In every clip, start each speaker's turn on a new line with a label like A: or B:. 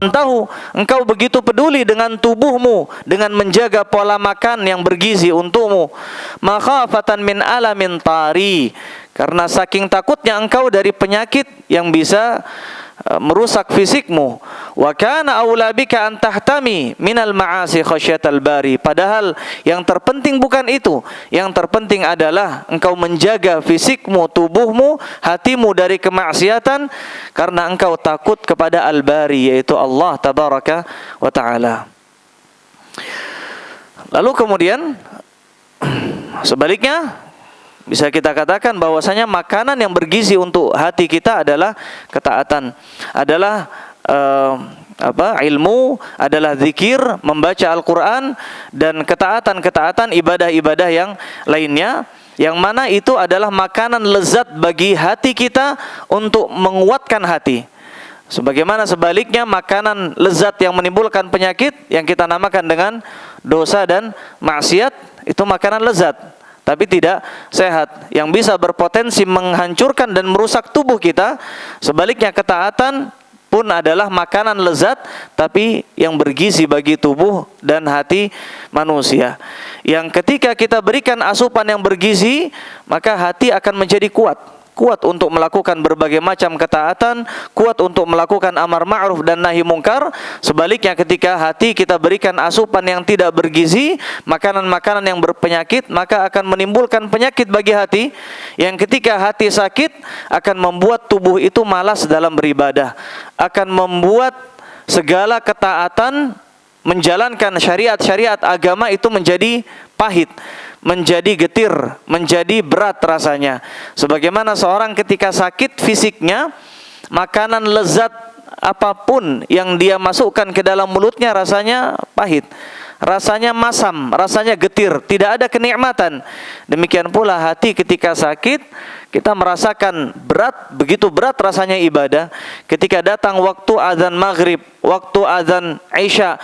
A: tahu engkau begitu peduli dengan tubuhmu dengan menjaga pola makan yang bergizi untukmu, makhafatan min alamin tari, karena saking takutnya engkau dari penyakit yang bisa merusak fisikmu. Wa kana aula bika an tahtami minal ma'asi khasyatal bari, padahal yang terpenting bukan itu. Yang terpenting adalah engkau menjaga fisikmu, tubuhmu, hatimu dari kemaksiatan karena engkau takut kepada Al-Bari, yaitu Allah tabaraka wa taala. Lalu kemudian sebaliknya bisa kita katakan bahwasanya makanan yang bergizi untuk hati kita adalah ketaatan, adalah ilmu, adalah zikir, membaca Al-Quran, dan ketaatan-ketaatan ibadah-ibadah yang lainnya, yang mana itu adalah makanan lezat bagi hati kita untuk menguatkan hati. Sebagaimana sebaliknya makanan lezat yang menimbulkan penyakit yang kita namakan dengan dosa dan maksiat, itu makanan lezat tapi tidak sehat, yang bisa berpotensi menghancurkan dan merusak tubuh kita. Sebaliknya ketaatan pun adalah makanan lezat tapi yang bergizi bagi tubuh dan hati manusia, yang ketika kita berikan asupan yang bergizi, maka hati akan menjadi kuat untuk melakukan berbagai macam ketaatan, kuat untuk melakukan amar ma'ruf dan nahi mungkar. Sebaliknya ketika hati kita berikan asupan yang tidak bergizi, makanan-makanan yang berpenyakit, maka akan menimbulkan penyakit bagi hati, yang ketika hati sakit akan membuat tubuh itu malas dalam beribadah, akan membuat segala ketaatan, menjalankan syariat-syariat agama itu menjadi pahit, menjadi getir, menjadi berat rasanya. Sebagaimana seorang ketika sakit fisiknya, makanan lezat apapun yang dia masukkan ke dalam mulutnya rasanya pahit, rasanya masam, rasanya getir, tidak ada kenikmatan. Demikian pula hati ketika sakit, kita merasakan berat, begitu berat rasanya ibadah. Ketika datang waktu azan maghrib, waktu azan isya,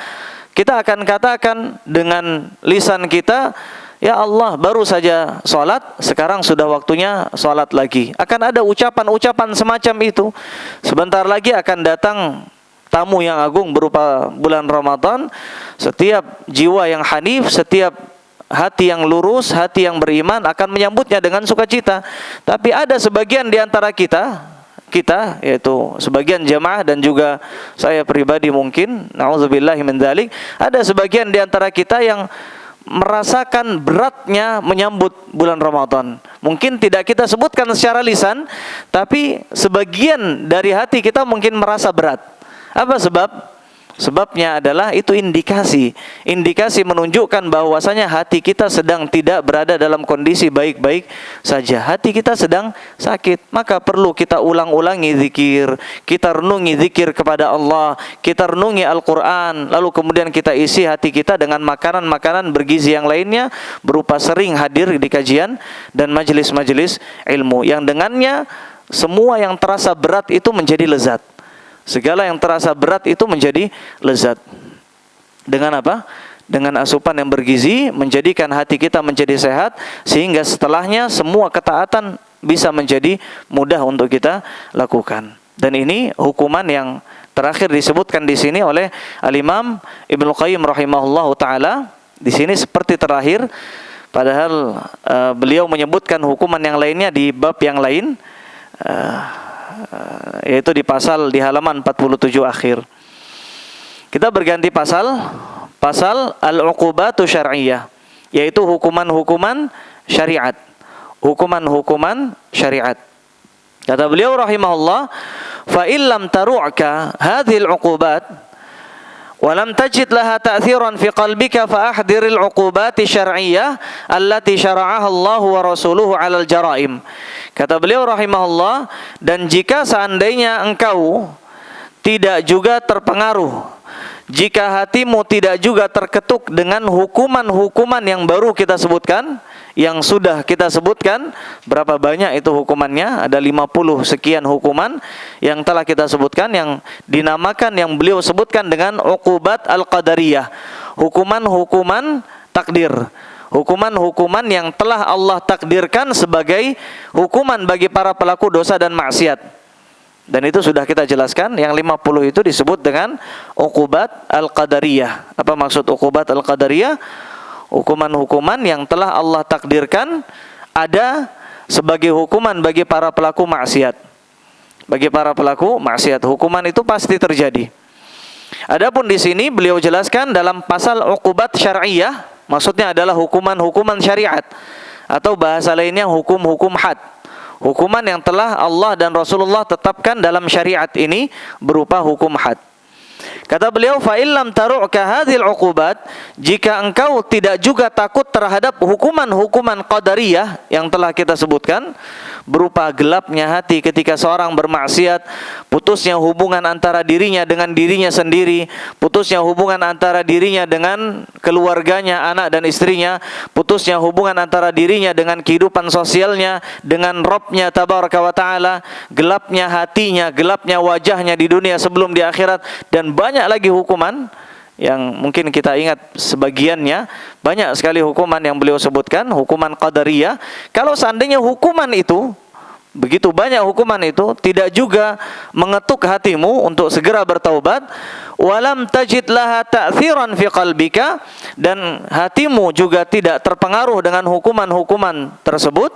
A: kita akan katakan dengan lisan kita, ya Allah, baru saja sholat, sekarang sudah waktunya sholat lagi. Akan ada ucapan-ucapan semacam itu. Sebentar lagi akan datang tamu yang agung berupa bulan Ramadan. Setiap jiwa yang hanif, setiap hati yang lurus, hati yang beriman akan menyambutnya dengan sukacita. Tapi ada sebagian di antara kita yaitu sebagian jamaah dan juga saya pribadi mungkin, na'udzubillahi min dzalik, ada sebagian di antara kita yang merasakan beratnya menyambut bulan Ramadan. Mungkin tidak kita sebutkan secara lisan, tapi sebagian dari hati kita mungkin merasa berat. Apa sebab? Sebabnya adalah itu indikasi menunjukkan bahwasanya hati kita sedang tidak berada dalam kondisi baik-baik saja. Hati kita sedang sakit, maka perlu kita ulang-ulangi zikir, kita renungi zikir kepada Allah, kita renungi Al-Quran, lalu kemudian kita isi hati kita dengan makanan-makanan bergizi yang lainnya, berupa sering hadir di kajian dan majelis-majelis ilmu, yang dengannya semua yang terasa berat itu menjadi lezat. Segala yang terasa berat itu menjadi lezat. Dengan apa? Dengan asupan yang bergizi, menjadikan hati kita menjadi sehat, sehingga setelahnya semua ketaatan bisa menjadi mudah untuk kita lakukan. Dan ini hukuman yang terakhir disebutkan di sini oleh Al-Imam Ibnu Qayyim rahimahullahu taala. Di sini seperti terakhir, padahal beliau menyebutkan hukuman yang lainnya di bab yang lain, yaitu di halaman 47 akhir. Kita berganti pasal al-uqubatu syar'iyyah, yaitu hukuman-hukuman syariat. Hukuman-hukuman syariat. Kata beliau rahimahullah, fa illam taru'ka hadhil uqubat wa lam tajid laha ta'thiran fi qalbika fa ahdiril uqubati syar'iyyah allati syara'aha Allah wa rasuluhu 'alal jaraim. Kata beliau rahimahullah, dan jika seandainya engkau tidak juga terpengaruh, jika hatimu tidak juga terketuk dengan hukuman-hukuman yang baru kita sebutkan, yang sudah kita sebutkan, berapa banyak itu hukumannya? Ada 50 sekian hukuman yang telah kita sebutkan, yang dinamakan, yang beliau sebutkan dengan uqubat al-qadariyah, hukuman-hukuman takdir, hukuman-hukuman yang telah Allah takdirkan sebagai hukuman bagi para pelaku dosa dan maksiat. Dan itu sudah kita jelaskan, yang 50 itu disebut dengan uqubat al-qadariyah. Apa maksud uqubat al-qadariyah? Hukuman-hukuman yang telah Allah takdirkan ada sebagai hukuman bagi para pelaku maksiat. Bagi para pelaku maksiat, hukuman itu pasti terjadi. Adapun di sini beliau jelaskan dalam pasal uqubat syar'iyah, maksudnya adalah hukuman-hukuman syariat, atau bahasa lainnya hukum-hukum had. Hukuman yang telah Allah dan Rasulullah tetapkan dalam syariat ini berupa hukum had. Kata beliau, fa illam taru'ka hadhil uqubat, jika engkau tidak juga takut terhadap hukuman-hukuman qadariyah yang telah kita sebutkan, berupa gelapnya hati ketika seorang bermaksiat, putusnya hubungan antara dirinya dengan dirinya sendiri, putusnya hubungan antara dirinya dengan keluarganya, anak dan istrinya, putusnya hubungan antara dirinya dengan kehidupan sosialnya, dengan Rabbnya tabaraka wa ta'ala, gelapnya hatinya, gelapnya wajahnya di dunia sebelum di akhirat, dan banyak lagi hukuman yang mungkin kita ingat sebagiannya. Banyak sekali hukuman yang beliau sebutkan, hukuman qadariyah. Kalau seandainya hukuman itu, begitu banyak hukuman itu, tidak juga mengetuk hatimu untuk segera bertaubat, walam tajid laha ta'thiran fi qalbika, dan hatimu juga tidak terpengaruh dengan hukuman-hukuman tersebut,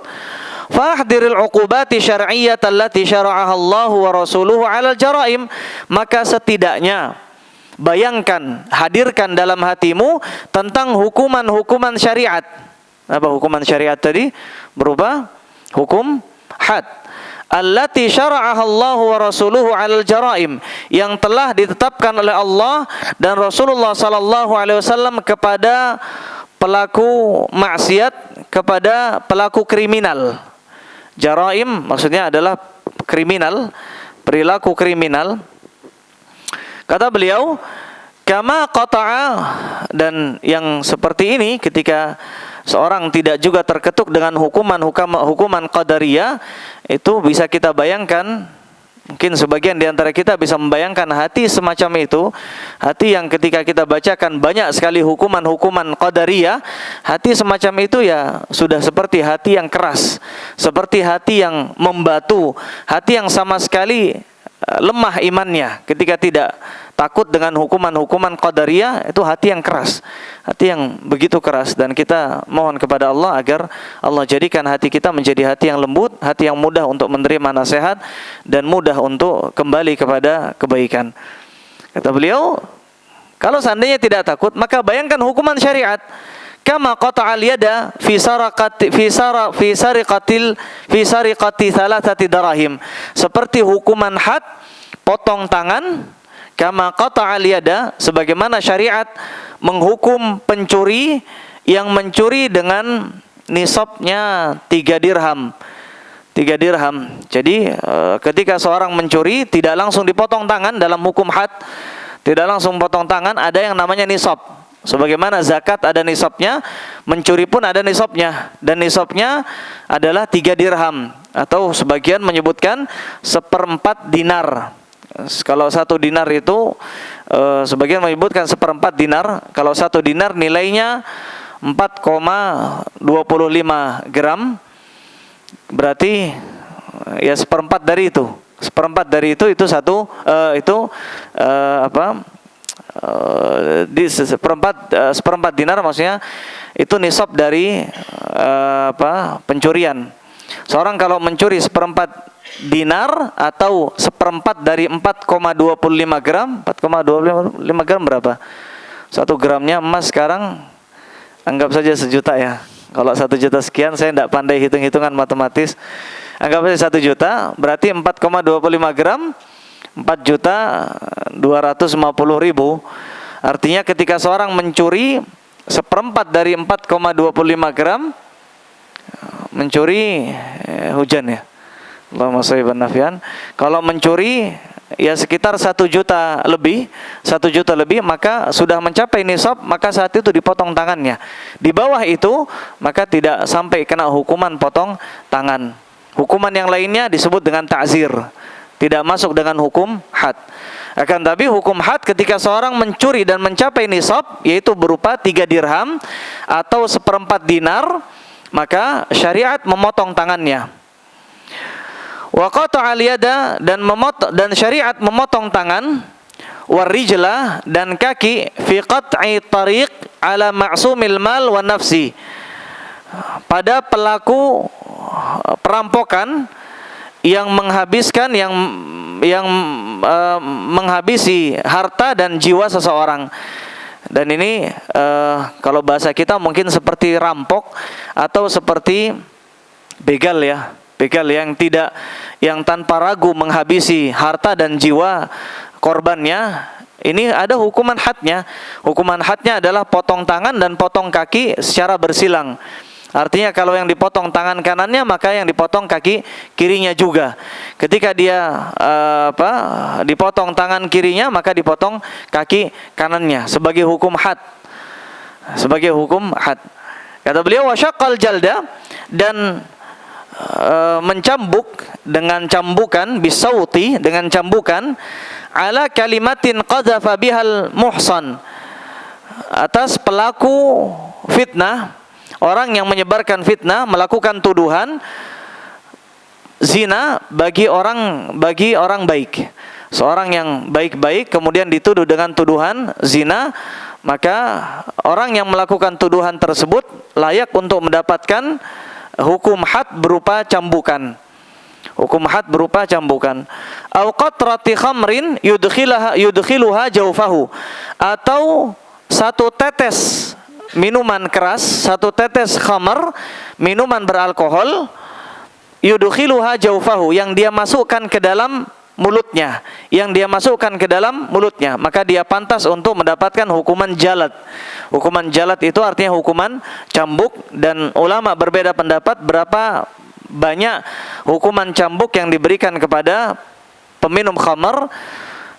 A: fahdiril uqubati syar'iyyah allati syara'aha Allah wa rasuluhu 'alal jaraim, maka setidaknya bayangkan, hadirkan dalam hatimu tentang hukuman-hukuman syariat. Apa hukuman syariat tadi? Berupa hukum had. Allati syara'aha Allah wa rasuluhu 'alal jaraim, yang telah ditetapkan oleh Allah dan Rasulullah sallallahu alaihi wasallam kepada pelaku maksiat, kepada pelaku kriminal. Jaraim maksudnya adalah kriminal, perilaku kriminal. Kata beliau, kama qata'a, dan yang seperti ini ketika seorang tidak juga terketuk dengan hukuman qadariyah, itu bisa kita bayangkan. Mungkin sebagian di antara kita bisa membayangkan hati semacam itu, hati yang ketika kita bacakan banyak sekali hukuman-hukuman qadariyah, hati semacam itu ya sudah seperti hati yang keras, seperti hati yang membatu, hati yang sama sekali lemah imannya ketika tidak takut dengan hukuman-hukuman qadariyah. Itu hati yang keras, hati yang begitu keras, dan kita mohon kepada Allah agar Allah jadikan hati kita menjadi hati yang lembut, hati yang mudah untuk menerima nasihat dan mudah untuk kembali kepada kebaikan. Kata beliau, kalau seandainya tidak takut, maka bayangkan hukuman syariat. Kama qata'al yada fi sariqati thalathati darahim, seperti hukuman had, potong tangan. Kama qata'al yada, sebagaimana syariat menghukum pencuri yang mencuri dengan nisabnya 3 dirham. 3 dirham. Jadi ketika seorang mencuri tidak langsung dipotong tangan dalam hukum had, tidak langsung potong tangan, ada yang namanya nisab. Sebagaimana zakat ada nisabnya, mencuri pun ada nisabnya, dan nisabnya adalah 3 dirham, atau sebagian menyebutkan 1/4 dinar. Kalau 1 dinar itu sebagian menyebutkan 1/4 dinar. Kalau 1 dinar nilainya 4,25 gram, berarti ya 1/4 dari itu. 1/4 dari itu satu di 1/4 dinar, maksudnya itu nisab dari pencurian. Seorang kalau mencuri 1/4 dinar atau 1/4 dari 4,25 gram, 4,25 gram berapa? 1 gramnya emas sekarang anggap saja 1 juta ya. Kalau 1 juta sekian, saya tidak pandai hitung-hitungan matematis. Anggap saja 1 juta, berarti 4,25 gram 4.250.000. Artinya ketika seorang mencuri 1/4 dari 4,25 gram, mencuri hujan ya. Allahumma shalli wa nafian. Kalau mencuri ya sekitar 1 juta lebih, 1 juta lebih, maka sudah mencapai nisab, maka saat itu dipotong tangannya. Di bawah itu maka tidak sampai kena hukuman potong tangan. Hukuman yang lainnya disebut dengan ta'zir, tidak masuk dengan hukum had. Akan tapi hukum had ketika seorang mencuri dan mencapai nisab, yaitu berupa 3 dirham atau 1/4 dinar, maka syariat memotong tangannya. Wa qata'al yada, dan syariat memotong tangan, warijlah, dan kaki, fi qat'i tariq ala ma'sumil mal wa nafsi, pada pelaku perampokan yang menghabiskan menghabisi harta dan jiwa seseorang. Dan ini kalau bahasa kita mungkin seperti rampok atau seperti begal ya. Begal yang tanpa ragu menghabisi harta dan jiwa korbannya. Ini ada hukuman hadnya. Hukuman hadnya adalah potong tangan dan potong kaki secara bersilang. Artinya kalau yang dipotong tangan kanannya, maka yang dipotong kaki kirinya juga. Ketika dia dipotong tangan kirinya, maka dipotong kaki kanannya sebagai hukum had. Sebagai hukum had. Kata beliau, wasyaqqal jalda, dan mencambuk dengan cambukan, bisauti, dengan cambukan, ala kalimatin qadhafa bihal muhsan, atas pelaku fitnah, orang yang menyebarkan fitnah, melakukan tuduhan zina bagi orang baik. Seorang yang baik-baik kemudian dituduh dengan tuduhan zina, maka orang yang melakukan tuduhan tersebut layak untuk mendapatkan hukum had berupa cambukan. Hukum had berupa cambukan. Au qatrati khamrin yudkhiluha jawfahu, atau satu tetes minuman keras, satu tetes khamar, minuman beralkohol, yudkhiluha jawfahu, yang dia masukkan ke dalam mulutnya, maka dia pantas untuk mendapatkan hukuman jalad. Hukuman jalad itu artinya hukuman cambuk, dan ulama berbeda pendapat berapa banyak hukuman cambuk yang diberikan kepada peminum khamar.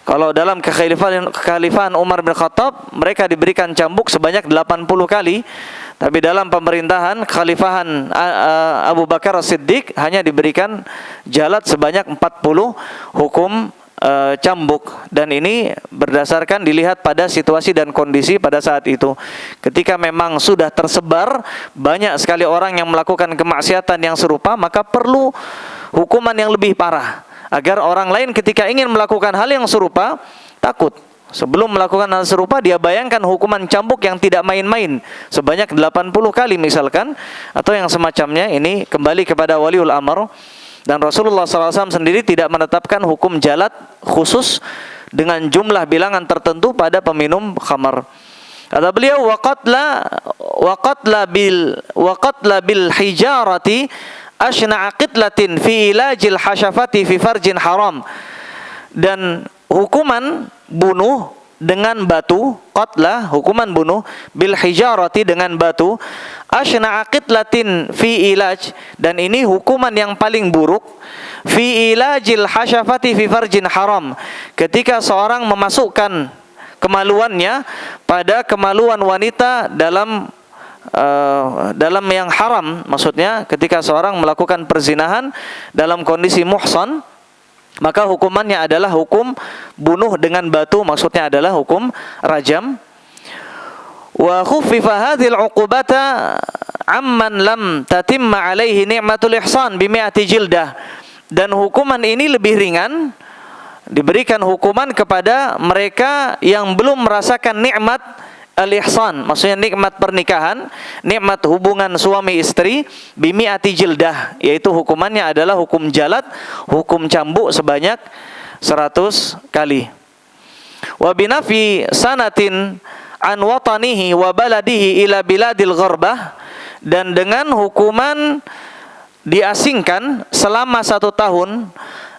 A: Kalau dalam kekhalifahan Umar bin Khattab, mereka diberikan cambuk sebanyak 80 kali. Tapi dalam pemerintahan kekhalifahan Abu Bakar As-Siddiq hanya diberikan jalad sebanyak 40 hukum cambuk. Dan ini berdasarkan dilihat pada situasi dan kondisi pada saat itu. Ketika memang sudah tersebar banyak sekali orang yang melakukan kemaksiatan yang serupa, maka perlu hukuman yang lebih parah, agar orang lain ketika ingin melakukan hal yang serupa takut. Sebelum melakukan hal serupa, dia bayangkan hukuman cambuk yang tidak main-main sebanyak 80 kali misalkan, atau yang semacamnya. Ini kembali kepada waliul amr. Dan Rasulullah SAW sendiri tidak menetapkan hukum jalad khusus dengan jumlah bilangan tertentu pada peminum khamar. Kata beliau, waqatla bil hijarati ashna'a qitlatin fi ilajil hasyafati fi farjin haram. Dan hukuman bunuh dengan batu, qatla, hukuman bunuh, bil hijarati, dengan batu, ashna'a qitlatin fi ilaj, dan ini hukuman yang paling buruk, fi ilajil hasyafati fi farjin haram, ketika seorang memasukkan kemaluannya pada kemaluan wanita dalam yang haram. Maksudnya ketika seorang melakukan perzinahan dalam kondisi muhsan, maka hukumannya adalah hukum bunuh dengan batu, maksudnya adalah hukum rajam. Wa khuffifa hadhil 'uqubata amman lam tatimma alaihi ni'matul ihsan bi mi'ati jildah. Dan hukuman ini lebih ringan, diberikan hukuman kepada mereka yang belum merasakan nikmat al-ihsan, maksudnya nikmat pernikahan, nikmat hubungan suami istri, bimi'ati jildah, yaitu hukumannya adalah hukum jalad, hukum cambuk sebanyak 100 kali. Wa binafi sanatin an watanihi wa baladihi ila biladil gharbah, dan dengan hukuman diasingkan selama 1 tahun,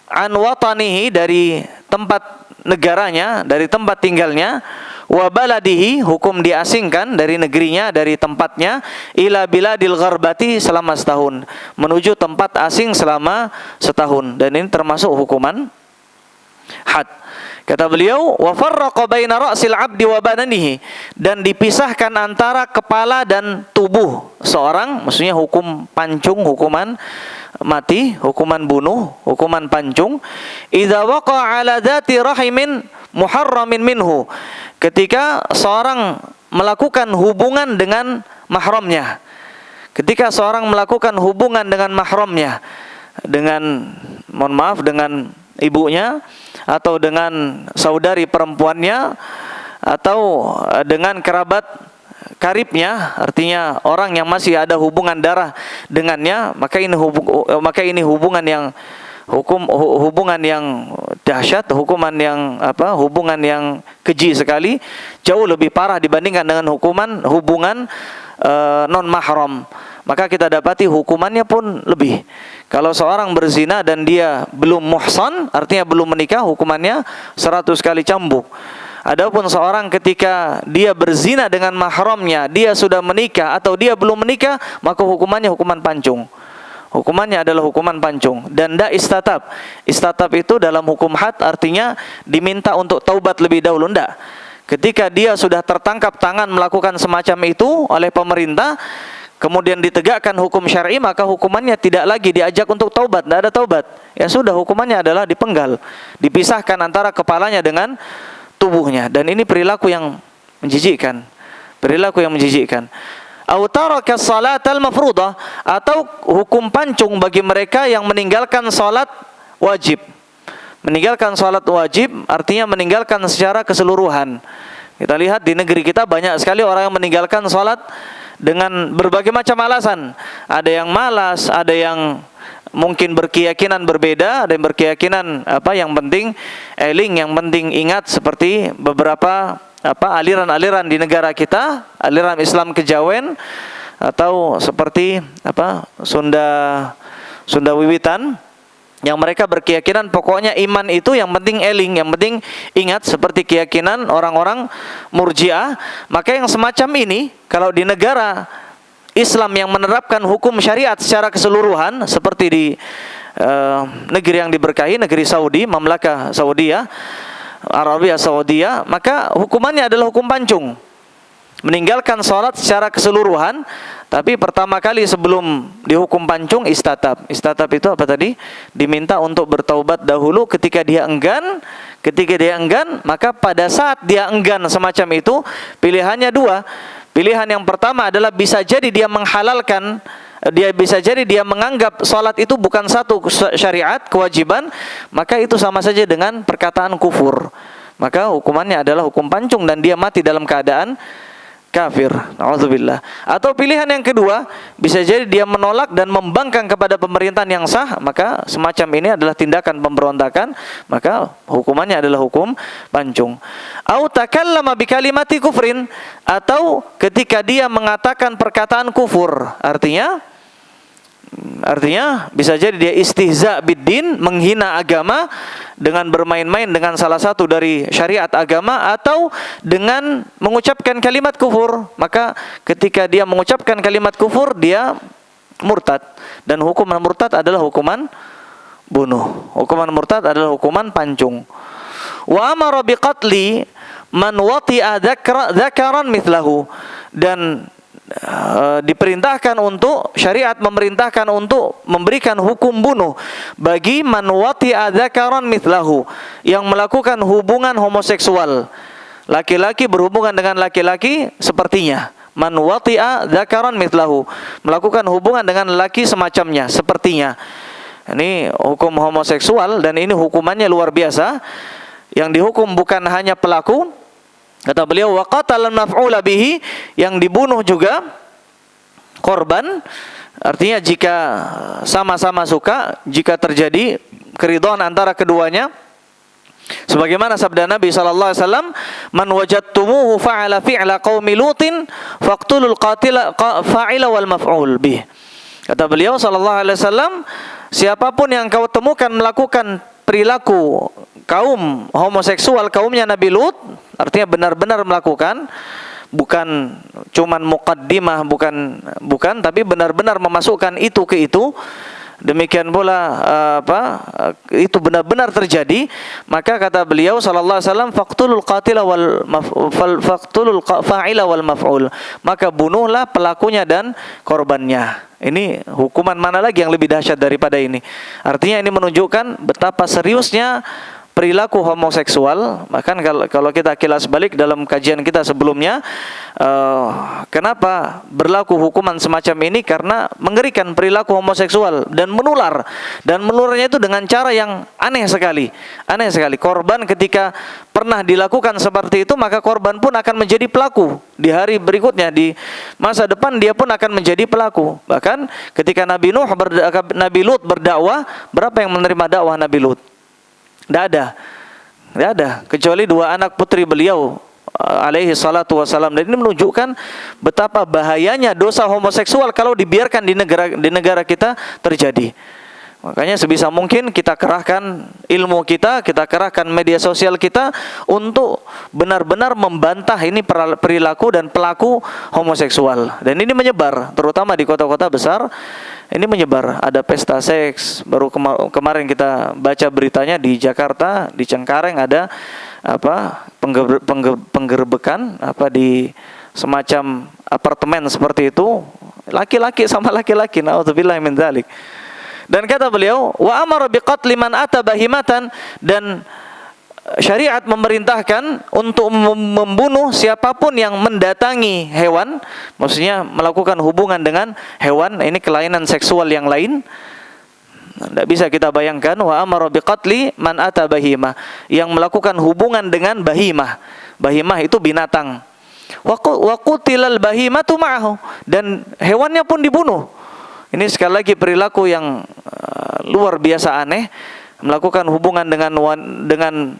A: an watanihi, dari tempat negaranya, dari tempat tinggalnya, wa baladihi, hukum diasingkan dari negerinya, dari tempatnya, ila biladil gharbati, selama 1 tahun, menuju tempat asing selama 1 tahun. Dan ini termasuk hukuman had. Kata beliau, wa farraqa baina ra'sil 'abdi wa badanihi, dan dipisahkan antara kepala dan tubuh seorang, maksudnya hukum pancung, hukuman mati, hukuman bunuh, hukuman pancung, idza waqa'a 'ala dzati rahimin muharramin minhu, ketika seorang melakukan hubungan dengan mahramnya. Ketika seorang melakukan hubungan dengan mahramnya, dengan, mohon maaf, dengan ibunya atau dengan saudari perempuannya atau dengan kerabat karibnya, artinya orang yang masih ada hubungan darah dengannya, maka ini hubungan yang hubungan yang dahsyat, hubungan yang keji sekali, jauh lebih parah dibandingkan dengan hubungan non mahram. Maka kita dapati hukumannya pun lebih. Kalau seorang berzina dan dia belum muhsan, artinya belum menikah, hukumannya 100 kali cambuk. Adapun seorang ketika dia berzina dengan mahramnya, dia sudah menikah atau dia belum menikah, maka hukumannya hukuman pancung. Hukumannya adalah hukuman pancung dan tidak istatab. Istatab itu dalam hukum had artinya diminta untuk taubat lebih dahulu. Tidak. Ketika dia sudah tertangkap tangan melakukan semacam itu oleh pemerintah, kemudian ditegakkan hukum syar'i, maka hukumannya tidak lagi diajak untuk taubat, tidak ada taubat. Ya sudah, hukumannya adalah dipenggal, dipisahkan antara kepalanya dengan tubuhnya. Dan ini perilaku yang menjijikkan. Perilaku yang menjijikkan. Au taraka salatal mafruḍah, atau hukum pancung bagi mereka yang meninggalkan salat wajib. Meninggalkan salat wajib artinya meninggalkan secara keseluruhan. Kita lihat di negeri kita banyak sekali orang yang meninggalkan salat dengan berbagai macam alasan. Ada yang malas, ada yang mungkin berkeyakinan berbeda, ada yang berkeyakinan yang penting eling, yang penting ingat, seperti beberapa aliran-aliran di negara kita, aliran Islam kejawen atau seperti Sunda Wiwitan, yang mereka berkeyakinan pokoknya iman itu yang penting eling, yang penting ingat, seperti keyakinan orang-orang Murji'ah. Maka yang semacam ini kalau di negara Islam yang menerapkan hukum syariat secara keseluruhan seperti di negeri yang diberkahi, negeri Saudi, Mamlakah Saudiyah, Arabia Saudiyah, maka hukumannya adalah hukum pancung. Meninggalkan sholat secara keseluruhan, tapi pertama kali sebelum dihukum pancung istatab. Istatab itu apa tadi? Diminta untuk bertaubat dahulu ketika dia enggan. Ketika dia enggan, maka pada saat dia enggan semacam itu, pilihannya dua. Pilihan yang pertama adalah bisa jadi dia menghalalkan, bisa jadi dia menganggap salat itu bukan satu syariat, kewajiban, maka itu sama saja dengan perkataan kufur. Maka hukumannya adalah hukum pancung dan dia mati dalam keadaan kafir. Na'udzubillah. Atau pilihan yang kedua, bisa jadi dia menolak dan membangkang kepada pemerintahan yang sah, maka semacam ini adalah tindakan pemberontakan, maka hukumannya adalah hukum pancung. Au takallama bi kalimati kufrin, atau ketika dia mengatakan perkataan kufur, artinya bisa jadi dia istihza biddin, menghina agama dengan bermain-main dengan salah satu dari syariat agama, atau dengan mengucapkan kalimat kufur. Maka ketika dia mengucapkan kalimat kufur, dia murtad, dan hukuman murtad adalah hukuman bunuh. Hukuman murtad adalah hukuman pancung. Wa amara biqatli man wati'a dzakaran mithlahu, dan diperintahkan untuk, syariat memerintahkan untuk memberikan hukum bunuh bagi man wati'a dzakaran mithlahu, yang melakukan hubungan homoseksual, laki-laki berhubungan dengan laki-laki sepertinya. Man wati'a dzakaran mithlahu, melakukan hubungan dengan laki semacamnya, sepertinya. Ini hukum homoseksual, dan ini hukumannya luar biasa. Yang dihukum bukan hanya pelaku, kata beliau, wa qatalan maf'ula bihi, yang dibunuh juga korban. Artinya jika sama-sama suka, jika terjadi keridhaan antara keduanya, sebagaimana sabda Nabi sallallahu alaihi wasallam, man wajadtumuhu fa'ala fi'la qaumi lutin faqtulul qatila fa'ila wal maf'ul bih. Kata beliau sallallahu alaihi wasallam, siapapun yang kau temukan melakukan perilaku kaum homoseksual, kaumnya Nabi Lut, artinya benar-benar melakukan, bukan cuman muqaddimah, bukan, tapi benar-benar memasukkan itu ke itu. Demikian pula itu benar-benar terjadi, maka kata beliau sallallahu alaihi wasallam, faqtulul qatila faqtulul fa'ila wal maf'ul, maka bunuhlah pelakunya dan korbannya. Ini hukuman mana lagi yang lebih dahsyat daripada ini? Artinya ini menunjukkan betapa seriusnya perilaku homoseksual. Bahkan kalau kita kilas balik dalam kajian kita sebelumnya, kenapa berlaku hukuman semacam ini? Karena mengerikan perilaku homoseksual dan menular, dan menularnya itu dengan cara yang aneh sekali. Korban ketika pernah dilakukan seperti itu, maka korban pun akan menjadi pelaku di hari berikutnya, di masa depan dia pun akan menjadi pelaku. Bahkan ketika Nabi Lut berdakwah, berapa yang menerima dakwah Nabi Lut? Tidak ada kecuali 2 anak putri beliau alaihi salatu wassalam. Dan ini menunjukkan betapa bahayanya dosa homoseksual kalau dibiarkan di negara kita terjadi. Makanya sebisa mungkin kita kerahkan ilmu kita kerahkan media sosial kita untuk benar-benar membantah ini perilaku dan pelaku homoseksual. Dan ini menyebar, terutama di kota-kota besar. Ini menyebar, ada pesta seks. Baru kemarin kita baca beritanya di Jakarta, di Cengkareng ada penggerbekan di semacam apartemen seperti itu, laki-laki sama laki-laki, naudzubillah min dzalik. Dan kata beliau, wa amara biqatli man ata bahimatan, dan syariat memerintahkan untuk membunuh siapapun yang mendatangi hewan, maksudnya melakukan hubungan dengan hewan. Ini kelainan seksual yang lain. Tidak bisa kita bayangkan. Wa amara biqatli man ata bahimah, yang melakukan hubungan dengan bahimah. Bahimah itu binatang. Wa qutilal bahimatu ma'ahu, dan hewannya pun dibunuh. Ini sekali lagi perilaku yang luar biasa aneh, melakukan hubungan dengan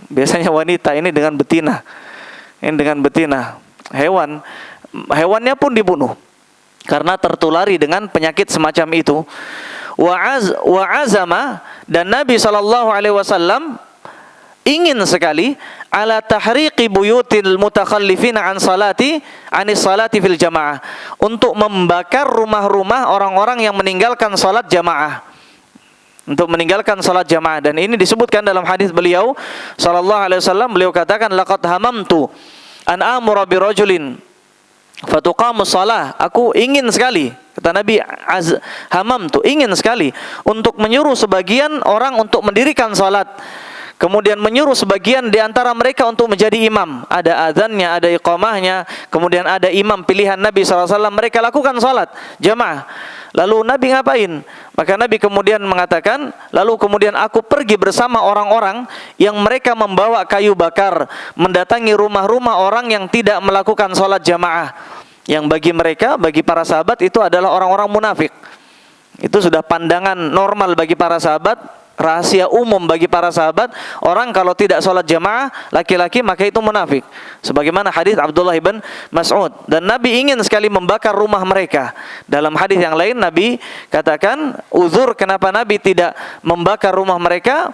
A: biasanya wanita, ini dengan betina. Hewannya pun dibunuh karena tertulari dengan penyakit semacam itu. Wa azama, dan Nabi SAW ingin sekali ala tahriqi buyutil mutakhallifina anis salati fil jamaah, untuk membakar rumah-rumah orang-orang yang meninggalkan salat jamaah. Dan ini disebutkan dalam hadis beliau sallallahu alaihi wasallam. Beliau katakan, laqad hamamtu an amura bi rajulin fatuqamus shalah. Aku ingin sekali, kata Nabi, hamamtu, ingin sekali untuk menyuruh sebagian orang untuk mendirikan salat, kemudian menyuruh sebagian di antara mereka untuk menjadi imam. Ada azannya, ada iqamahnya, kemudian ada imam pilihan Nabi SAW. Mereka lakukan salat jamaah. Lalu Nabi ngapain? Maka Nabi kemudian mengatakan, lalu kemudian aku pergi bersama orang-orang yang mereka membawa kayu bakar, mendatangi rumah-rumah orang yang tidak melakukan salat jamaah, yang bagi mereka, bagi para sahabat itu adalah orang-orang munafik. Itu sudah pandangan normal bagi para sahabat, rahasia umum bagi para sahabat. Orang kalau tidak sholat jamaah laki-laki, maka itu munafik, sebagaimana hadis Abdullah ibn Mas'ud. Dan Nabi ingin sekali membakar rumah mereka. Dalam hadis yang lain Nabi katakan uzur kenapa Nabi tidak membakar rumah mereka.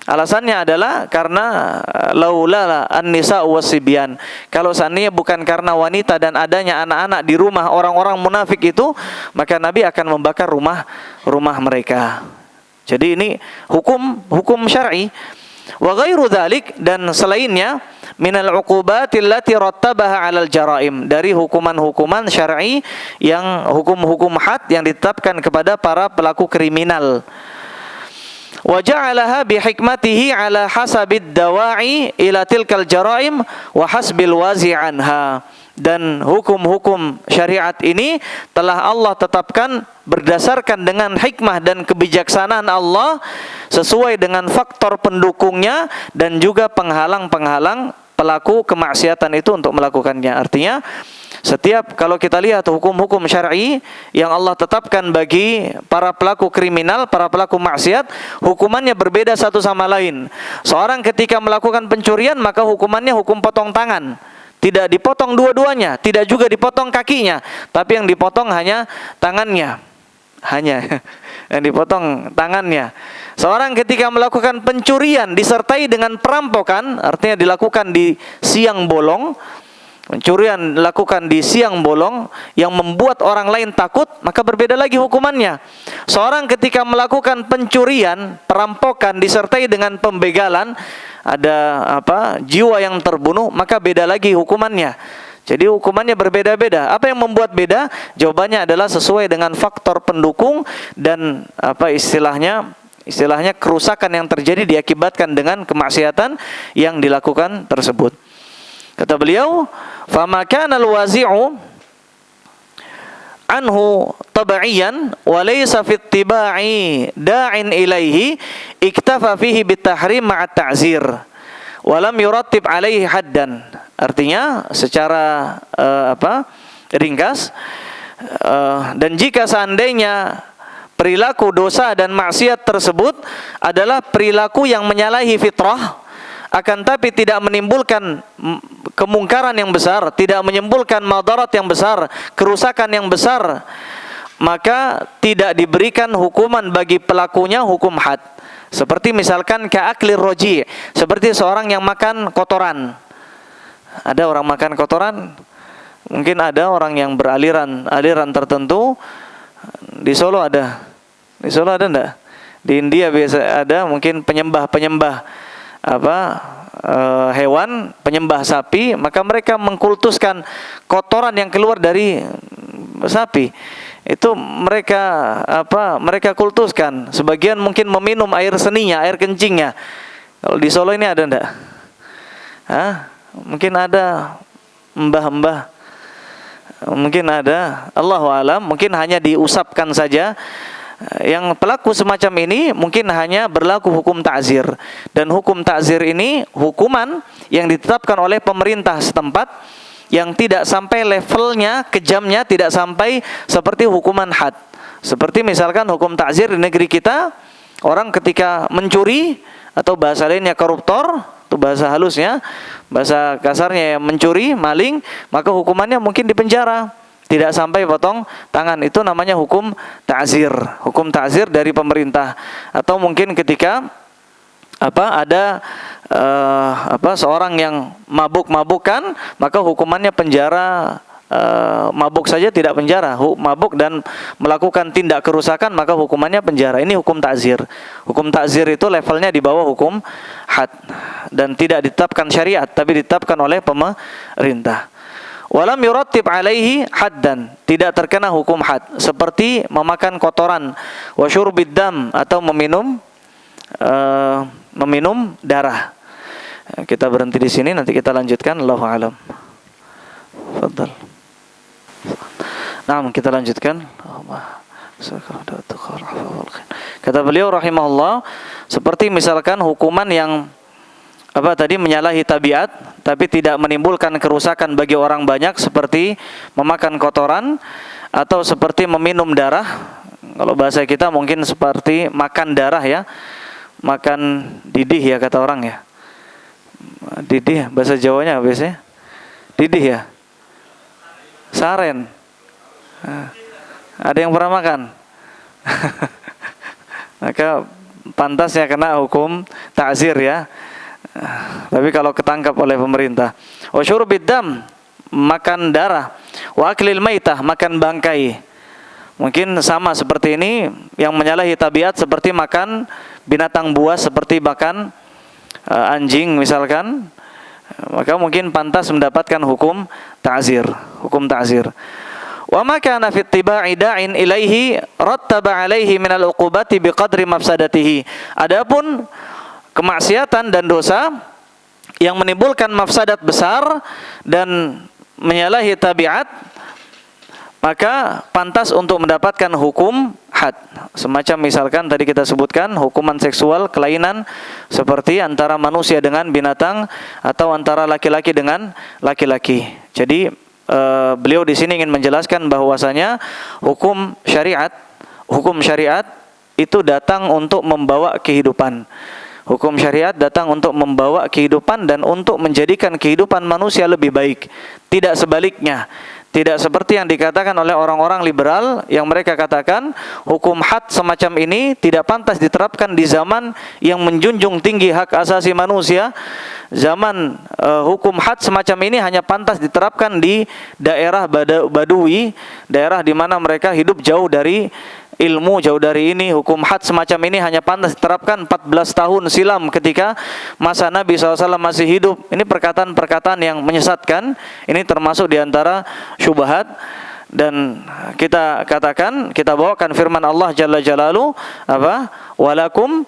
A: Alasannya adalah karena laula an-nisa wasibyan, kalau seandainya bukan karena wanita dan adanya anak-anak di rumah orang-orang munafik itu, maka Nabi akan membakar rumah mereka. Jadi ini hukum syar'i. Wa ghairu dzalik, dan selainnya minal uqubatil lati rattabaha 'alal jaraim, dari hukuman-hukuman syar'i yang hukum-hukum had yang ditetapkan kepada para pelaku kriminal. Wa ja'alaha bi hikmatihi 'ala hasabid dawa'i ila tilkal jaraim wa hasbil wazi' anha. Dan hukum-hukum syariat ini telah Allah tetapkan berdasarkan dengan hikmah dan kebijaksanaan Allah, sesuai dengan faktor pendukungnya dan juga penghalang-penghalang pelaku kemaksiatan itu untuk melakukannya. Artinya setiap kalau kita lihat hukum-hukum syar'i yang Allah tetapkan bagi para pelaku kriminal, para pelaku maksiat, hukumannya berbeda satu sama lain. Seorang ketika melakukan pencurian, maka hukumannya hukum potong tangan. Tidak dipotong dua-duanya, tidak juga dipotong kakinya, tapi yang dipotong hanya tangannya. Yang dipotong tangannya. Seorang ketika melakukan pencurian disertai dengan perampokan, artinya dilakukan di siang bolong, pencurian dilakukan di siang bolong yang membuat orang lain takut, maka berbeda lagi hukumannya. Seorang ketika melakukan pencurian, perampokan disertai dengan pembegalan, ada jiwa yang terbunuh, maka beda lagi hukumannya. Jadi hukumannya berbeda-beda. Apa yang membuat beda? Jawabannya adalah sesuai dengan faktor pendukung dan istilahnya Istilahnya kerusakan yang terjadi diakibatkan dengan kemaksiatan yang dilakukan tersebut. Kata beliau, "Fama kana al-wazi'u anhu tab'iyan wa laysa fi ittiba'i da'in ilaihi iktafa fihi bitahrim ma'a ta'zir wa lam yurattib alaihi haddan." Artinya secara ringkas, dan jika seandainya perilaku dosa dan maksiat tersebut adalah perilaku yang menyalahi fitrah, akan tapi tidak menimbulkan kemungkaran yang besar, tidak menimbulkan madarat yang besar, kerusakan yang besar, maka tidak diberikan hukuman bagi pelakunya hukum had. Seperti misalkan ka'aklir roji, seperti seorang yang makan kotoran. Ada orang makan kotoran, mungkin ada orang yang beraliran tertentu. Di Solo ada. Di Solo ada enggak? Di India biasa ada, mungkin penyembah hewan, penyembah sapi, maka mereka mengkultuskan kotoran yang keluar dari sapi. Itu mereka kultuskan. Sebagian mungkin meminum air seninya, air kencingnya. Kalau di Solo ini ada enggak? Mungkin ada mbah-mbah. Mungkin ada, Allahu alam, mungkin hanya diusapkan saja. Yang pelaku semacam ini mungkin hanya berlaku hukum ta'zir. Dan hukum ta'zir ini hukuman yang ditetapkan oleh pemerintah setempat, yang tidak sampai levelnya, kejamnya tidak sampai seperti hukuman had. Seperti misalkan hukum ta'zir di negeri kita, orang ketika mencuri, atau bahasa lainnya koruptor, itu bahasa halusnya, bahasa kasarnya yang mencuri, maling, maka hukumannya mungkin dipenjara, tidak sampai potong tangan. Itu namanya hukum ta'zir, hukum ta'zir dari pemerintah. Atau mungkin ketika ada seorang yang mabuk-mabukan, maka hukumannya penjara. Mabuk saja tidak penjara, mabuk dan melakukan tindak kerusakan, maka hukumannya penjara. Ini hukum ta'zir. Hukum ta'zir itu levelnya di bawah hukum had, dan tidak ditetapkan syariat, tapi ditetapkan oleh pemerintah. Walam yurattib alaihi haddan, tidak terkena hukum had, seperti memakan kotoran, wa syurbid dam, atau meminum darah. Kita berhenti di sini, nanti kita lanjutkan. Allahu a'lam. Fadhal. Nah, kita lanjutkan. Kata beliau rahimahullah, seperti misalkan hukuman yang menyalahi tabiat tapi tidak menimbulkan kerusakan bagi orang banyak, seperti memakan kotoran atau seperti meminum darah. Kalau bahasa kita mungkin seperti makan darah ya, makan didih ya kata orang ya. Didih bahasa Jawanya biasanya didih ya, saren. Ada yang pernah makan? Maka pantasnya kena hukum ta'zir ya. Tapi kalau ketangkap oleh pemerintah. Wa syurbid dam, makan darah. Wa aklil maitah, makan bangkai. Mungkin sama seperti ini, yang menyalahi tabiat seperti makan binatang buas, seperti makan anjing misalkan, maka mungkin pantas mendapatkan hukum ta'zir, hukum ta'zir. Wa ma kana fi ittiba'i da'in ilaihi rattaba 'alaihi min al-uqubati biqadri mafsadatihi. Adapun kemaksiatan dan dosa yang menimbulkan mafsadat besar dan menyalahi tabiat, maka pantas untuk mendapatkan hukum had. Semacam misalkan tadi kita sebutkan hukuman seksual, kelainan, seperti antara manusia dengan binatang atau antara laki-laki dengan laki-laki. Jadi beliau di sini ingin menjelaskan bahwasanya hukum syariat itu datang untuk membawa kehidupan. Hukum syariat datang untuk membawa kehidupan dan untuk menjadikan kehidupan manusia lebih baik. Tidak sebaliknya. Tidak seperti yang dikatakan oleh orang-orang liberal, yang mereka katakan hukum had semacam ini tidak pantas diterapkan di zaman yang menjunjung tinggi hak asasi manusia. Zaman hukum had semacam ini hanya pantas diterapkan di daerah badui, daerah di mana mereka hidup jauh dari ilmu, jauh dari ini. Hukum had semacam ini hanya pantas diterapkan 14 tahun silam ketika masa Nabi SAW masih hidup. Ini perkataan-perkataan yang menyesatkan. Ini termasuk diantara syubhat. Dan kita katakan, kita bawakan firman Allah Jalla Jalalu, apa? Walakum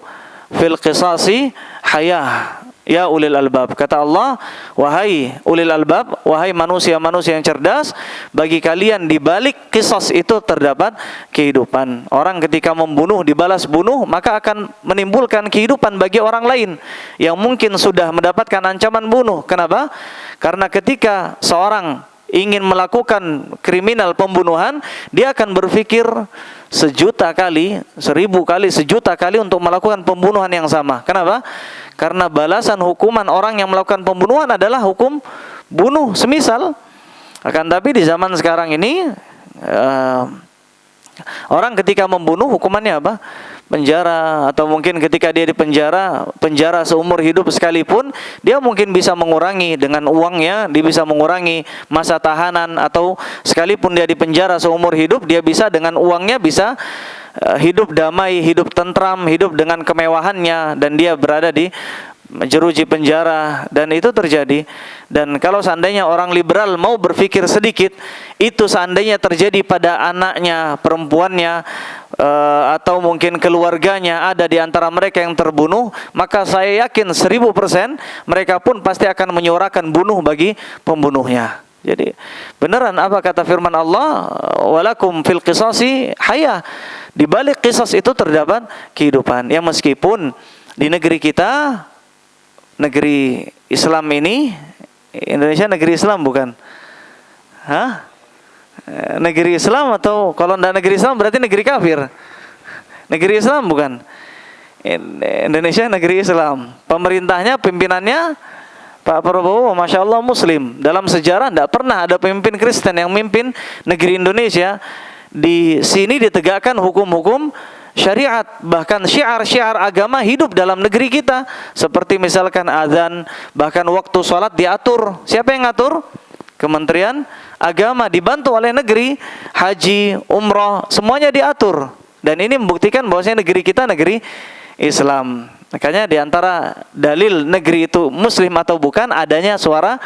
A: fil qisasi hayah ya ulil albab. Kata Allah, wahai ulil albab, wahai manusia-manusia yang cerdas, bagi kalian di balik qisas itu terdapat kehidupan. Orang ketika membunuh, dibalas bunuh, maka akan menimbulkan kehidupan bagi orang lain yang mungkin sudah mendapatkan ancaman bunuh. Kenapa? Karena ketika seorang ingin melakukan kriminal pembunuhan, dia akan berpikir 1.000.000 kali, 1.000 kali, 1.000.000 kali untuk melakukan pembunuhan yang sama. Kenapa? Karena balasan hukuman orang yang melakukan pembunuhan adalah hukum bunuh semisal. Akan tapi di zaman sekarang ini orang ketika membunuh hukumannya apa? Penjara, atau mungkin ketika dia di penjara seumur hidup sekalipun, dia mungkin bisa mengurangi dengan uangnya, dia bisa mengurangi masa tahanan, atau sekalipun dia di penjara seumur hidup, dia bisa dengan uangnya bisa hidup damai, hidup tentram, hidup dengan kemewahannya, dan dia berada di jeruji penjara, dan itu terjadi. Dan kalau seandainya orang liberal mau berpikir sedikit, itu seandainya terjadi pada anaknya, perempuannya, atau mungkin keluarganya ada di antara mereka yang terbunuh, maka saya yakin 1000% mereka pun pasti akan menyuarakan bunuh bagi pembunuhnya. Jadi beneran apa kata firman Allah, walakum fil qisasi hayah, di balik qisas itu terdapat kehidupan. Ya meskipun di negeri kita, negeri Islam ini, Indonesia negeri Islam bukan? Hah? Negeri Islam, atau kalau tidak negeri Islam berarti negeri kafir? Negeri Islam bukan? Indonesia negeri Islam. Pemerintahnya, pimpinannya Pak Prabowo, Masya Allah Muslim. Dalam sejarah tidak pernah ada pemimpin Kristen yang memimpin negeri Indonesia. Di sini ditegakkan hukum-hukum syariat, bahkan syiar-syiar agama hidup dalam negeri kita. Seperti misalkan azan, bahkan waktu sholat diatur. Siapa yang ngatur? Kementerian Agama, dibantu oleh negeri. Haji, umroh, semuanya diatur. Dan ini membuktikan bahwasanya negeri kita negeri Islam. Makanya diantara dalil negeri itu Muslim atau bukan, adanya suara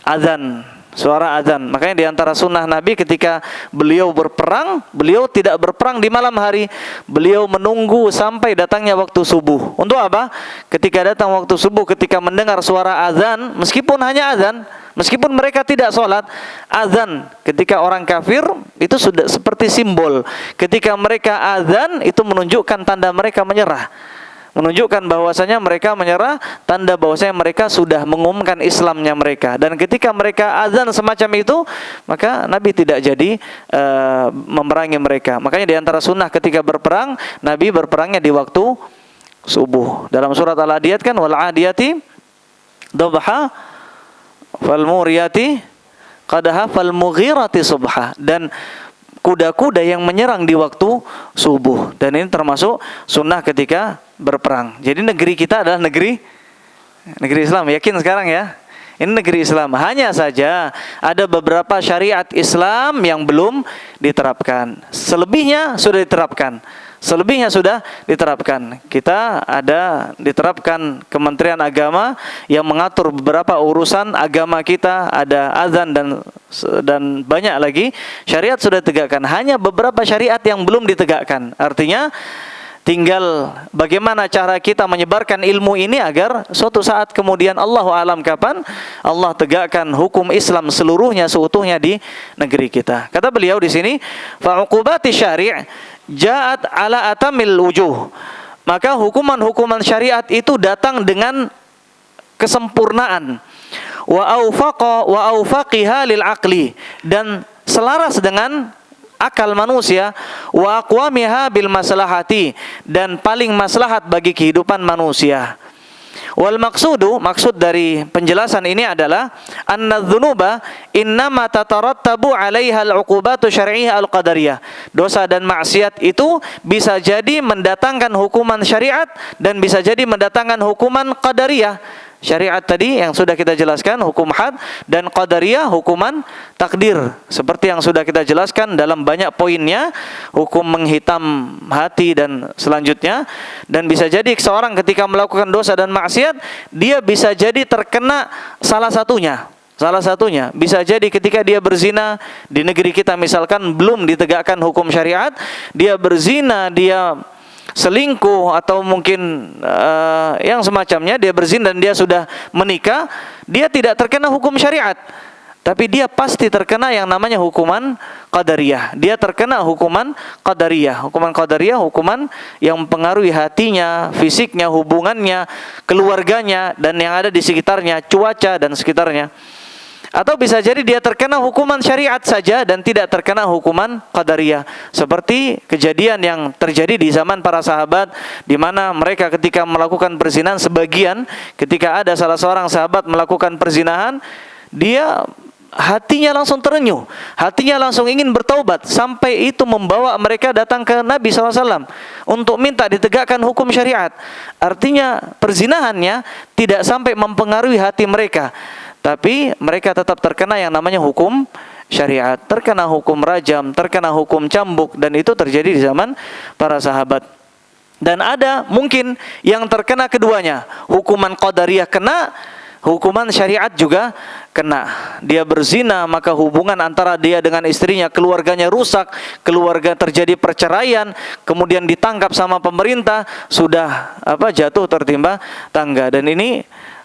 A: azan. Suara azan. Makanya di antara sunnah Nabi ketika beliau berperang, beliau tidak berperang di malam hari. Beliau menunggu sampai datangnya waktu subuh. Untuk apa? Ketika datang waktu subuh, ketika mendengar suara azan, meskipun hanya azan, meskipun mereka tidak sholat, azan ketika orang kafir itu sudah seperti simbol. Ketika mereka azan, itu menunjukkan tanda mereka menyerah, menunjukkan bahwasanya mereka menyerah, tanda bahwasanya mereka sudah mengumumkan Islamnya mereka. Dan ketika mereka azan semacam itu, maka Nabi tidak jadi memerangi mereka. Makanya di antara sunnah ketika berperang, Nabi berperangnya di waktu subuh. Dalam surat Al-Adiyat kan, wal adiyati dhabha fal muriyati qadaha fal mughirati subha, dan kuda-kuda yang menyerang di waktu subuh. Dan ini termasuk sunnah ketika berperang. Jadi negeri kita adalah negeri Islam. Yakin sekarang ya? Ini negeri Islam. Hanya saja ada beberapa syariat Islam yang belum diterapkan. Selebihnya sudah diterapkan. Kita ada diterapkan Kementerian Agama yang mengatur beberapa urusan agama kita, ada azan dan banyak lagi syariat sudah ditegakkan. Hanya beberapa syariat yang belum ditegakkan. Artinya tinggal bagaimana cara kita menyebarkan ilmu ini agar suatu saat kemudian Allahu a'lam kapan Allah tegakkan hukum Islam seluruhnya seutuhnya di negeri kita. Kata beliau di sini, fa'uqubati syari' ja'at ala atamil wujuh. Maka hukuman-hukuman syariat itu datang dengan kesempurnaan. Wa aufaqiha lil aqli, dan selaras dengan akal manusia, wa aqwamiha bil maslahati, dan paling maslahat bagi kehidupan manusia. Wal maqsudu, maksud dari penjelasan ini adalah anna dzunuba innama tatarattabu 'alaiha al-'uqubatu syar'iyyah al-qadariyah. Dosa dan maksiat itu bisa jadi mendatangkan hukuman syariat dan bisa jadi mendatangkan hukuman qadariyah. Syariat tadi yang sudah kita jelaskan hukum had, dan qadariyah hukuman takdir. Seperti yang sudah kita jelaskan dalam banyak poinnya, hukum menghitam hati dan selanjutnya. Dan bisa jadi seorang ketika melakukan dosa dan maksiat, dia bisa jadi terkena salah satunya. Salah satunya bisa jadi ketika dia berzina di negeri kita misalkan belum ditegakkan hukum syariat, dia berzina, dia selingkuh atau mungkin yang semacamnya, dia berzina dan dia sudah menikah, dia tidak terkena hukum syariat. Tapi dia pasti terkena yang namanya hukuman qadariyah. Dia terkena hukuman qadariyah. Hukuman qadariyah, hukuman yang mempengaruhi hatinya, fisiknya, hubungannya, keluarganya, dan yang ada di sekitarnya, cuaca dan sekitarnya. Atau bisa jadi dia terkena hukuman syariat saja dan tidak terkena hukuman qadariyah. Seperti kejadian yang terjadi di zaman para sahabat, di mana mereka ketika melakukan perzinahan, sebagian ketika ada salah seorang sahabat melakukan perzinahan, dia hatinya langsung terenyuh, hatinya langsung ingin bertaubat, sampai itu membawa mereka datang ke Nabi SAW untuk minta ditegakkan hukum syariat. Artinya perzinahannya tidak sampai mempengaruhi hati mereka, tapi mereka tetap terkena yang namanya hukum syariat, terkena hukum rajam, terkena hukum cambuk, dan itu terjadi di zaman para sahabat. Dan ada mungkin yang terkena keduanya, hukuman qadariyah kena, hukuman syariat juga kena. Dia berzina, maka hubungan antara dia dengan istrinya, keluarganya rusak, keluarga terjadi perceraian, kemudian ditangkap sama pemerintah, sudah jatuh tertimpa tangga. Dan ini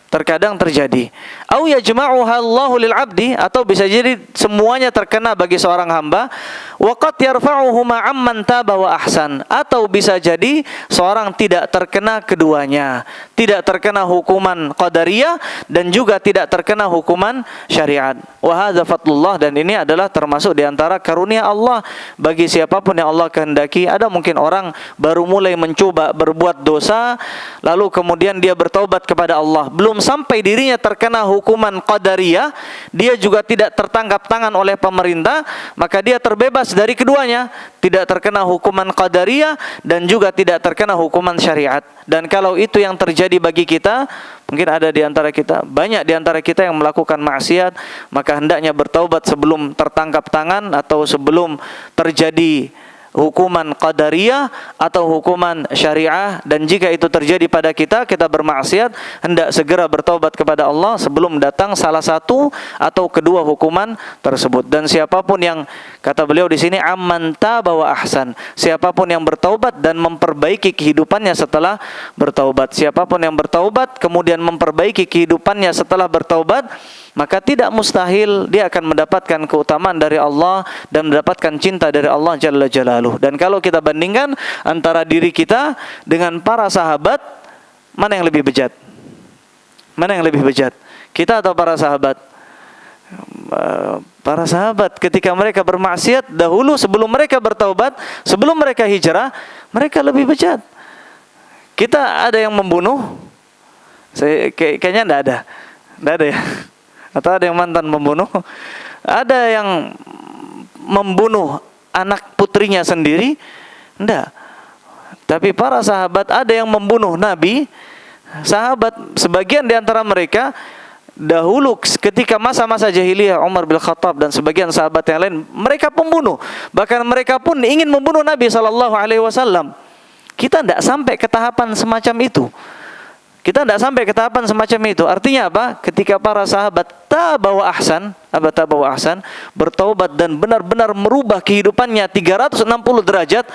A: terkadang terjadi. Au yajma'uha Allahu lil 'abdi, atau bisa jadi semuanya terkena bagi seorang hamba. Wa qad yarfa'uhu ma'amman taba wa ahsan, atau bisa jadi seorang tidak terkena keduanya, tidak terkena hukuman qadariyah dan juga tidak terkena hukuman syariat. Wa hadza fadlullah, dan ini adalah termasuk di antara karunia Allah bagi siapapun yang Allah kehendaki. Ada mungkin orang baru mulai mencoba berbuat dosa, lalu kemudian dia bertaubat kepada Allah, belum sampai dirinya terkena hukuman qadariyah, dia juga tidak tertangkap tangan oleh pemerintah, maka dia terbebas dari keduanya, tidak terkena hukuman qadariyah dan juga tidak terkena hukuman syariat. Dan kalau itu yang terjadi bagi kita, mungkin ada di antara kita, banyak di antara kita yang melakukan maksiat, maka hendaknya bertaubat sebelum tertangkap tangan atau sebelum terjadi hukuman qadariyah atau hukuman syariah. Dan jika itu terjadi pada kita, kita bermaksiat, hendak segera bertaubat kepada Allah sebelum datang salah satu atau kedua hukuman tersebut. Dan siapapun yang, kata beliau di sini, amman taba wa ahsan, siapapun yang bertaubat dan memperbaiki kehidupannya setelah bertaubat. Siapapun yang bertaubat kemudian memperbaiki kehidupannya setelah bertaubat, maka tidak mustahil dia akan mendapatkan keutamaan dari Allah dan mendapatkan cinta dari Allah Jalla Jalaluh. Dan kalau kita bandingkan antara diri kita dengan para sahabat, mana yang lebih bejat? Mana yang lebih bejat? Kita atau para sahabat? Para sahabat ketika mereka bermaksiat dahulu, sebelum mereka bertaubat, sebelum mereka hijrah, mereka lebih bejat. Kita ada yang membunuh? Kayaknya enggak ada. Enggak ada ya? Atau ada yang mantan membunuh? Ada yang membunuh anak putrinya sendiri? Enggak. Tapi para sahabat ada yang membunuh Nabi. Sahabat, sebagian di antara mereka dahulu ketika masa-masa jahiliyah, Umar bin Khattab dan sebagian sahabat yang lain, mereka pembunuh. Bahkan mereka pun ingin membunuh Nabi SAW. Kita tidak sampai ke tahapan semacam itu. Kita tidak sampai ke tahapan semacam itu. Artinya apa? Ketika para sahabat tabawa ahsan, bertaubat dan benar-benar merubah kehidupannya 360 derajat,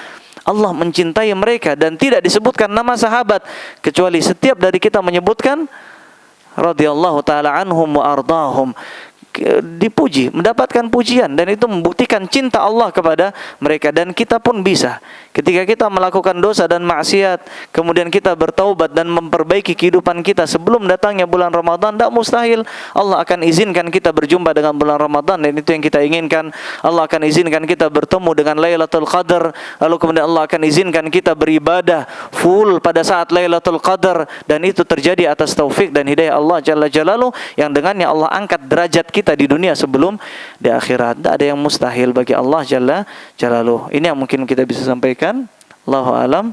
A: Allah mencintai mereka dan tidak disebutkan nama sahabat, kecuali setiap dari kita menyebutkan radhiyallahu taala anhum wa ardahum, dipuji, mendapatkan pujian, dan itu membuktikan cinta Allah kepada mereka. Dan kita pun bisa, ketika kita melakukan dosa dan maksiat, kemudian kita bertaubat dan memperbaiki kehidupan kita sebelum datangnya bulan Ramadan, tidak mustahil Allah akan izinkan kita berjumpa dengan bulan Ramadan, dan itu yang kita inginkan. Allah akan izinkan kita bertemu dengan Lailatul Qadar, lalu kemudian Allah akan izinkan kita beribadah full pada saat Lailatul Qadar, dan itu terjadi atas taufik dan hidayah Allah Jalla Jalaluh, yang dengannya Allah angkat derajat kita di dunia sebelum di akhirat. Tidak ada yang mustahil bagi Allah Jalla Jalaluh. Ini yang mungkin kita bisa sampaikan. Allahu alam.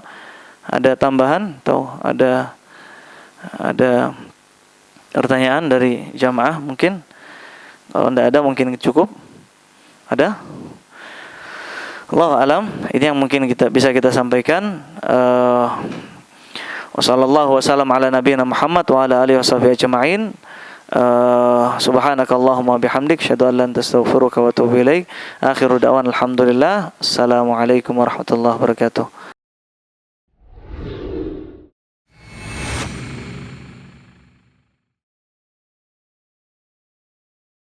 A: Ada tambahan atau ada pertanyaan dari jamaah mungkin? Kalau tidak ada mungkin cukup. Ada? Allahu alam. Ini yang mungkin bisa kita sampaikan. Wassallallahu wasallam ala nabiyina Muhammad wa ala alihi washabihi ajma'in. Subhanakallahumma bihamdik asyhadu an la ilaha illa anta astaghfiruka wa atubu ilaik. Akhiru da'wan alhamdulillah. Assalamualaikum warahmatullahi wabarakatuh.